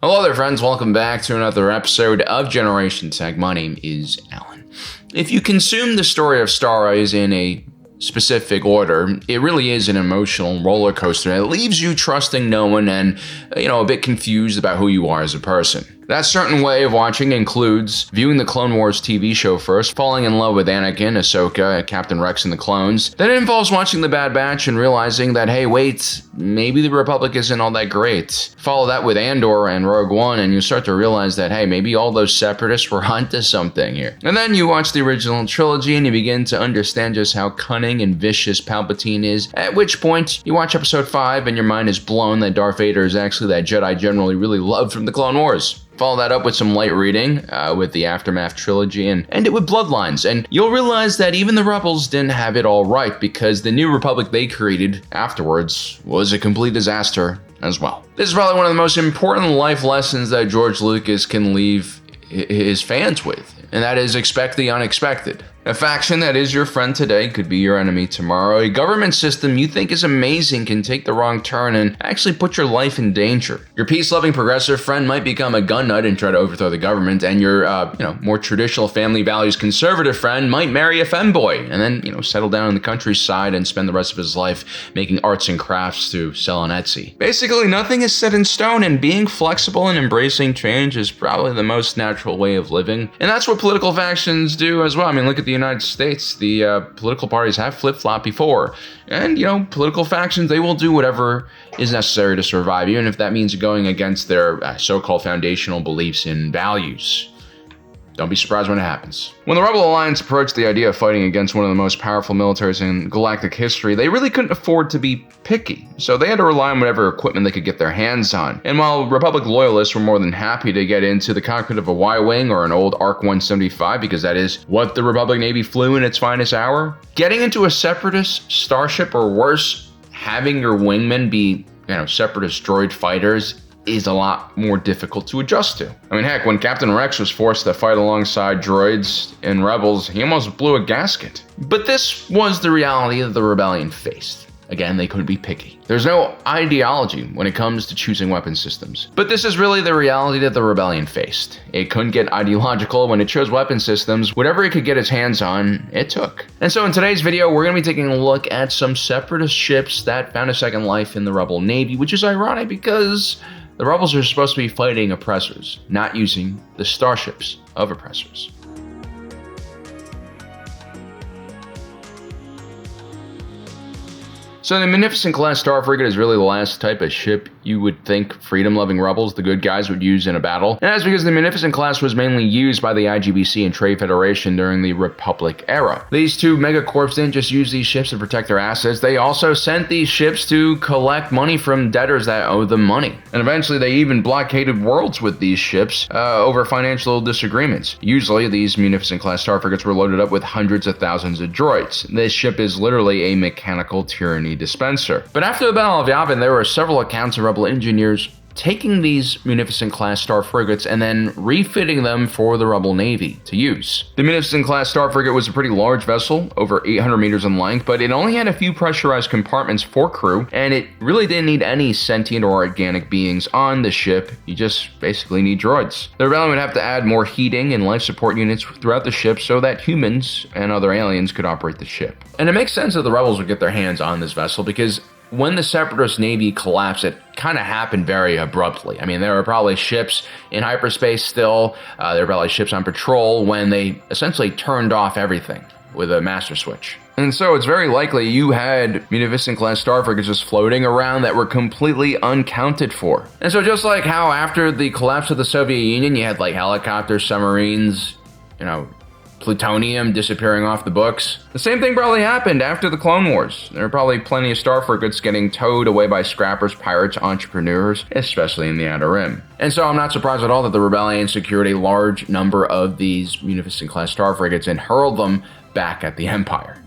Hello there, friends. Welcome back to another episode of Generation Tech. My name is Alan. If you consume the story of Star Wars in a specific order, it really is an emotional roller coaster. It leaves you trusting no one and, a bit confused about who you are as a person. That certain way of watching includes viewing the Clone Wars TV show first, falling in love with Anakin, Ahsoka, Captain Rex, and the clones. Then it involves watching The Bad Batch and realizing that, hey, wait, maybe the Republic isn't all that great. Follow that with Andor and Rogue One, and you start to realize that, hey, maybe all those Separatists were onto something here. And then you watch the original trilogy and you begin to understand just how cunning and vicious Palpatine is, at which point you watch Episode 5 and your mind is blown that Darth Vader is actually that Jedi general you really loved from the Clone Wars. Follow that up with some light reading with the Aftermath trilogy and end it with Bloodlines. And you'll realize that even the Rebels didn't have it all right because the New Republic they created afterwards was a complete disaster as well. This is probably one of the most important life lessons that George Lucas can leave his fans with, and that is expect the unexpected. A faction that is your friend today could be your enemy tomorrow. A government system you think is amazing can take the wrong turn and actually put your life in danger. Your peace-loving progressive friend might become a gun nut and try to overthrow the government, and your, more traditional family values conservative friend might marry a femboy and then, settle down in the countryside and spend the rest of his life making arts and crafts to sell on Etsy. Basically, nothing is set in stone, and being flexible and embracing change is probably the most natural way of living. And that's what political factions do as well. I mean, look at the United States. The political parties have flip-flopped before. And, political factions, they will do whatever is necessary to survive, even if that means going against their so-called foundational beliefs and values. Don't be surprised when it happens. When the Rebel Alliance approached the idea of fighting against one of the most powerful militaries in galactic history, they really couldn't afford to be picky, so they had to rely on whatever equipment they could get their hands on. And while Republic loyalists were more than happy to get into the cockpit of a Y-Wing or an old ARC-175, because that is what the Republic Navy flew in its finest hour, getting into a Separatist starship, or worse, having your wingmen be, Separatist droid fighters, is a lot more difficult to adjust to. I mean, heck, when Captain Rex was forced to fight alongside droids in Rebels, he almost blew a gasket. But this was the reality that the rebellion faced. Again, they couldn't be picky. There's no ideology when it comes to choosing weapon systems. But this is really the reality that the rebellion faced. It couldn't get ideological when it chose weapon systems. Whatever it could get its hands on, it took. And so in today's video, we're going to be taking a look at some Separatist ships that found a second life in the Rebel Navy, which is ironic because the Rebels are supposed to be fighting oppressors, not using the starships of oppressors. So the Munificent class star frigate is really the last type of ship you would think freedom-loving rebels, the good guys, would use in a battle. And that's because the Munificent class was mainly used by the IGBC and Trade Federation during the Republic era. These two megacorps didn't just use these ships to protect their assets, they also sent these ships to collect money from debtors that owed them money. And eventually they even blockaded worlds with these ships over financial disagreements. Usually these Munificent class star frigates were loaded up with hundreds of thousands of droids. This ship is literally a mechanical tyranny dispenser. But after the Battle of Yavin, there were several accounts of Rebel engineers taking these Munificent class star frigates and then refitting them for the Rebel Navy to use. The Munificent class star frigate was a pretty large vessel, over 800 meters in length, but it only had a few pressurized compartments for crew, and it really didn't need any sentient or organic beings on the ship. You just basically need droids. The Rebellion would have to add more heating and life support units throughout the ship so that humans and other aliens could operate the ship. And it makes sense that the Rebels would get their hands on this vessel because when the Separatist Navy collapsed, it kind of happened very abruptly. I mean, there were probably ships in hyperspace still. There were probably ships on patrol when they essentially turned off everything with a master switch. And so it's very likely you had Munificent class star frigates just floating around that were completely unaccounted for. And so just like how after the collapse of the Soviet Union, you had like helicopters, submarines, plutonium disappearing off the books. The same thing probably happened after the Clone Wars. There were probably plenty of star frigates getting towed away by scrappers, pirates, entrepreneurs, especially in the Outer Rim. And so I'm not surprised at all that the Rebellion secured a large number of these Munificent class star frigates and hurled them back at the Empire.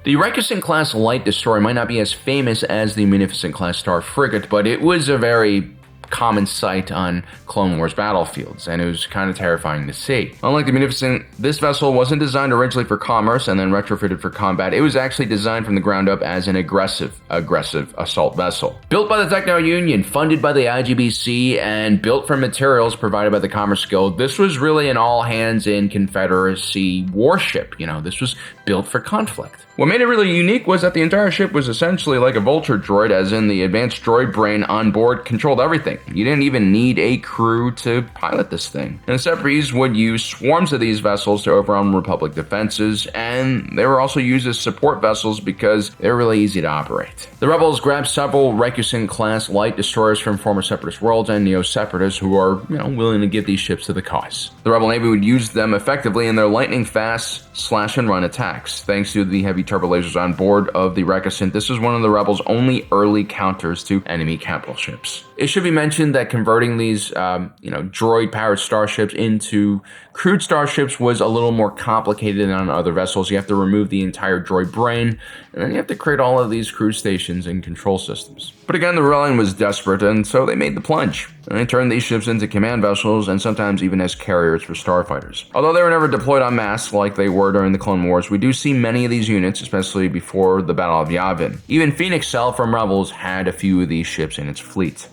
The Reicherson-class light destroyer might not be as famous as the Munificent-class star frigate, but it was a very common sight on Clone Wars battlefields, and it was kind of terrifying to see. Unlike the Munificent, this vessel wasn't designed originally for commerce and then retrofitted for combat. It was actually designed from the ground up as an aggressive assault vessel. Built by the Techno Union, funded by the IGBC, and built from materials provided by the Commerce Guild, this was really an all-hands-in Confederacy warship. This was built for conflict. What made it really unique was that the entire ship was essentially like a vulture droid, as in the advanced droid brain on board controlled everything. You didn't even need a crew to pilot this thing. And the Separatist would use swarms of these vessels to overwhelm Republic defenses, and they were also used as support vessels because they're really easy to operate. The Rebels grabbed several Recusant-class light destroyers from former Separatist worlds and Neo-Separatists who are, willing to give these ships to the cause. The Rebel Navy would use them effectively in their lightning-fast slash-and-run attacks. Thanks to the heavy turbolasers on board of the Recusant, this was one of the Rebels' only early counters to enemy capital ships. It should be mentioned that converting these, droid-powered starships into crewed starships was a little more complicated than on other vessels. You have to remove the entire droid brain, and then you have to create all of these crew stations and control systems. But again, the rebellion was desperate, and so they made the plunge. And they turned these ships into command vessels, and sometimes even as carriers for starfighters. Although they were never deployed en masse like they were during the Clone Wars, we do see many of these units, especially before the Battle of Yavin. Even Phoenix Cell from Rebels had a few of these ships in its fleet.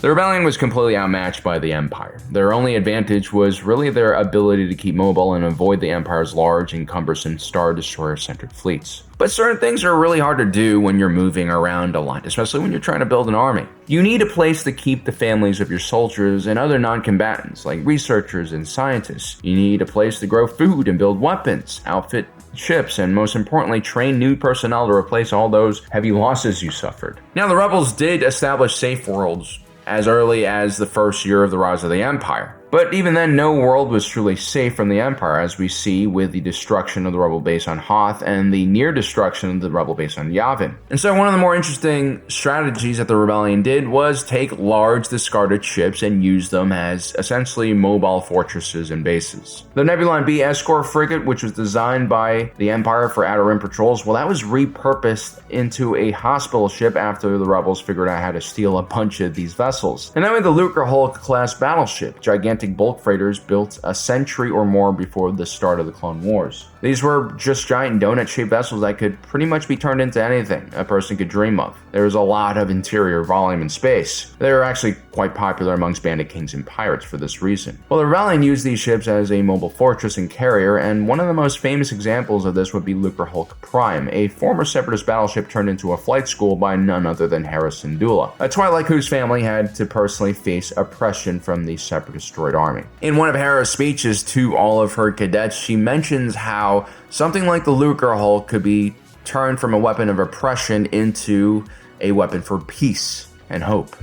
The Rebellion was completely outmatched by the Empire. Their only advantage was really their ability to keep mobile and avoid the Empire's large and cumbersome Star Destroyer-centered fleets. But certain things are really hard to do when you're moving around a lot, especially when you're trying to build an army. You need a place to keep the families of your soldiers and other non-combatants, like researchers and scientists. You need a place to grow food and build weapons, outfit ships, and most importantly, train new personnel to replace all those heavy losses you suffered. Now, the Rebels did establish safe worlds as early as the first year of the rise of the Empire. But even then, no world was truly safe from the Empire, as we see with the destruction of the Rebel base on Hoth and the near destruction of the Rebel base on Yavin. And so one of the more interesting strategies that the Rebellion did was take large discarded ships and use them as essentially mobile fortresses and bases. The Nebulon B escort frigate, which was designed by the Empire for outer rim patrols, well, that was repurposed into a hospital ship after the Rebels figured out how to steal a bunch of these vessels. And then with the Lucrehulk class battleship, gigantic bulk freighters built a century or more before the start of the Clone Wars. These were just giant donut-shaped vessels that could pretty much be turned into anything a person could dream of. There was a lot of interior volume and space. They were actually quite popular amongst bandit kings and pirates for this reason. Well, the Rebellion used these ships as a mobile fortress and carrier, and one of the most famous examples of this would be Lucrehulk Prime, a former Separatist battleship turned into a flight school by none other than Hera Syndulla, a Twi'lek whose family had to personally face oppression from the Separatist droid army. In one of Hera's speeches to all of her cadets, she mentions how something like the Lucrehulk could be turned from a weapon of oppression into a weapon for peace and hope.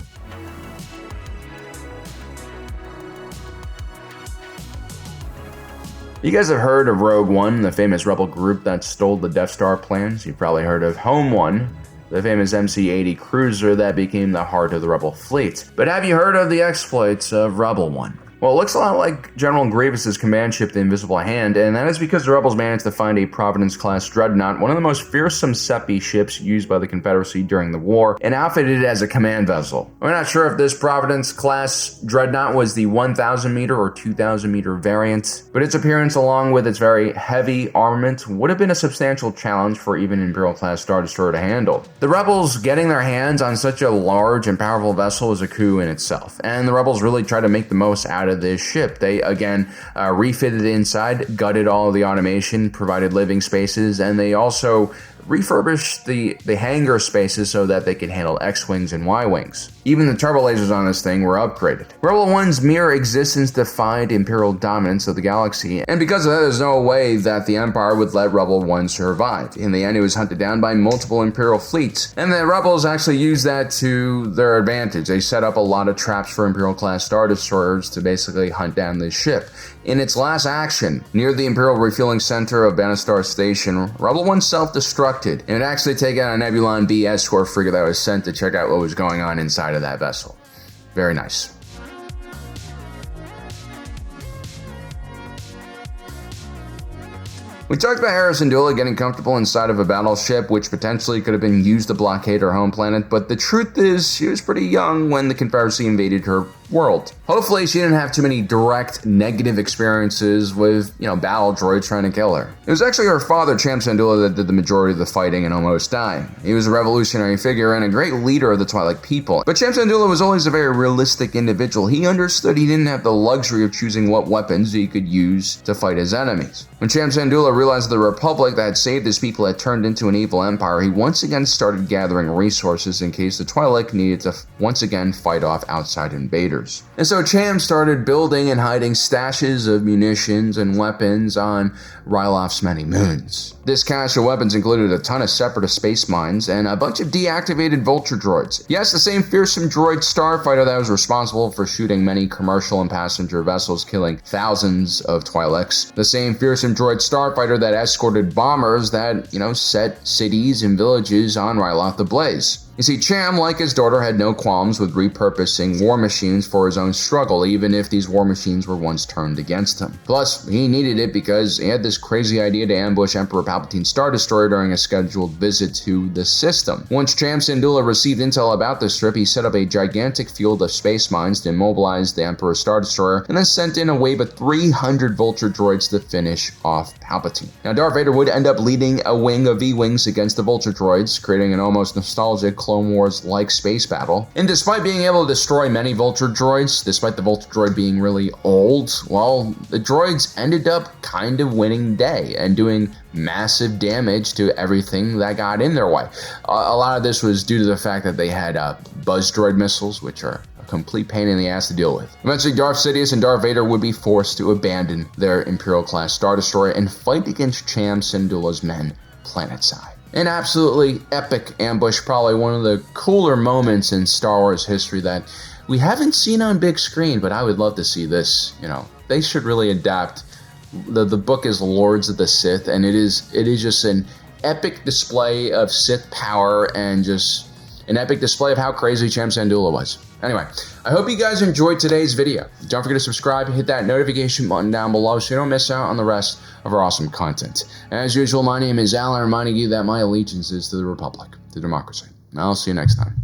You guys have heard of Rogue One, the famous rebel group that stole the Death Star plans. You've probably heard of Home One, the famous MC-80 cruiser that became the heart of the rebel fleet. But have you heard of the exploits of Rebel One? Well, it looks a lot like General Grievous's command ship, the Invisible Hand, and that is because the rebels managed to find a Providence-class dreadnought, one of the most fearsome Seppi ships used by the Confederacy during the war, and outfitted it as a command vessel. We're not sure if this Providence-class dreadnought was the 1,000-meter or 2,000-meter variant, but its appearance along with its very heavy armament would have been a substantial challenge for even an Imperial-class Star Destroyer to handle. The rebels getting their hands on such a large and powerful vessel was a coup in itself, and the rebels really tried to make the most out of this ship. They again refitted inside, gutted all of the automation, provided living spaces, and they also refurbished the hangar spaces so that they could handle X-Wings and Y-Wings. Even the turbo lasers on this thing were upgraded. Rebel One's mere existence defied Imperial dominance of the galaxy, and because of that, there's no way that the Empire would let Rebel One survive. In the end, it was hunted down by multiple Imperial fleets, and the Rebels actually used that to their advantage. They set up a lot of traps for Imperial-class Star Destroyers to basically hunt down this ship. In its last action, near the Imperial Refueling Center of Banastar Station, Rebel One self-destructed, and it actually took out a Nebulon B escort frigate that was sent to check out what was going on inside of that vessel. Very nice. We talked about Hera Syndulla getting comfortable inside of a battleship, which potentially could have been used to blockade her home planet, but the truth is she was pretty young when the Confederacy invaded her world. Hopefully she didn't have too many direct negative experiences with, battle droids trying to kill her. It was actually her father, Cham Syndulla, that did the majority of the fighting and almost dying. He was a revolutionary figure and a great leader of the Twi'lek people. But Cham Syndulla was always a very realistic individual. He understood he didn't have the luxury of choosing what weapons he could use to fight his enemies. When Cham Syndulla realized the Republic that had saved his people had turned into an evil empire, he once again started gathering resources in case the Twi'lek needed to once again fight off outside invaders. And so Cham started building and hiding stashes of munitions and weapons on Ryloth's many moons. This cache of weapons included a ton of Separatist space mines and a bunch of deactivated Vulture droids. Yes, the same fearsome droid starfighter that was responsible for shooting many commercial and passenger vessels, killing thousands of Twi'leks. The same fearsome droid starfighter that escorted bombers that, set cities and villages on Ryloth ablaze. You see, Cham, like his daughter, had no qualms with repurposing war machines for his own struggle, even if these war machines were once turned against him. Plus, he needed it because he had this crazy idea to ambush Emperor Palpatine's Star Destroyer during a scheduled visit to the system. Once Cham Syndulla received intel about this trip, he set up a gigantic field of space mines to immobilize the Emperor's Star Destroyer, and then sent in a wave of 300 Vulture droids to finish off Palpatine. Now, Darth Vader would end up leading a wing of V-Wings against the Vulture droids, creating an almost nostalgic Clone Wars-like space battle. And despite being able to destroy many Vulture droids, despite the Vulture droid being really old, well, the droids ended up kind of winning the day and doing massive damage to everything that got in their way. A lot of this was due to the fact that they had buzz droid missiles, which are a complete pain in the ass to deal with. Eventually, Darth Sidious and Darth Vader would be forced to abandon their Imperial-class Star Destroyer and fight against Cham Syndulla's men planetside. An absolutely epic ambush, probably one of the cooler moments in Star Wars history that we haven't seen on big screen, but I would love to see this. They should really adapt. The book is Lords of the Sith, and it is just an epic display of Sith power and just an epic display of how crazy Cham Syndulla was. Anyway, I hope you guys enjoyed today's video. Don't forget to subscribe and hit that notification button down below so you don't miss out on the rest of our awesome content. As usual, my name is Alan, reminding you that my allegiance is to the Republic, to democracy. I'll see you next time.